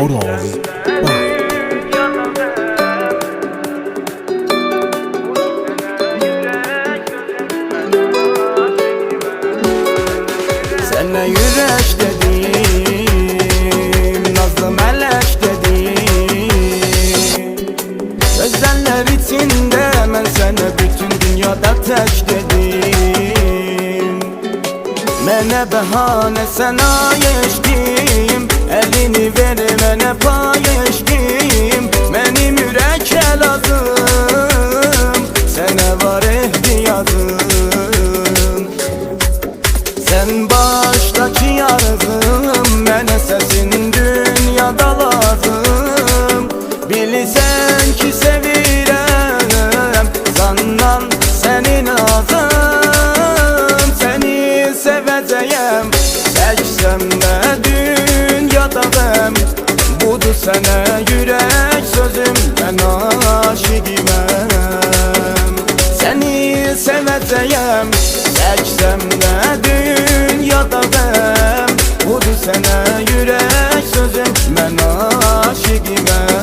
Oralı Bay. Sənə yürək dedim, nazlı mələk dedim. Gözəllər içində mən sənə bütün dünyada tək dedim. Mənə bəhanə sənə eşdim, əlini ver mənə pay eşdim. Mənim ürəkə lazım, sənə var ehtiyacım. Sən başdakı yarızım, mənə səsin dünyada lazım. Bilirsən ki sevirəm, sandan sənin azım. Səni sevəcəyəm, çəksəm də dünyada qəm. Budur sənə yürək sözüm, mən aşiqiməm. Səni sevəcəyəm, çəksəm də dünyada qəm. Budur sənə yürək sözüm, mən aşiqiməm.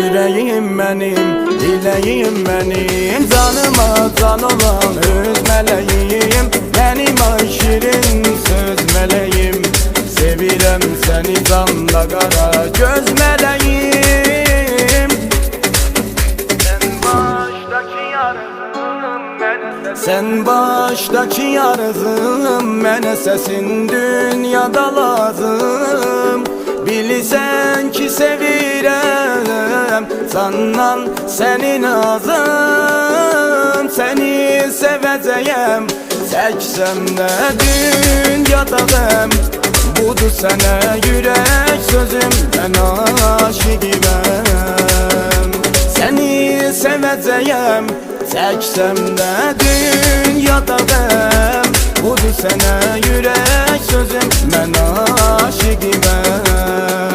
Yüreğim benim, dileğim benim, canıma can olan öz meleğim. Benim ay şirin söz meleğim, sevirem seni canla kara göz meleğim. Sen baştaki yarızım, mənə səsin dünyada lazım. Bilirsən ki sevirəm, sandan sənin azım. Səni sevəcəyəm, çəksəm də dünyada qəm. Budur sənə yürək sözüm, mən aşiqiməm. Səni sevəcəyəm, çəksəm də dünyada qəm. Budur sənə yürək sözüm, mən aşiqiməm.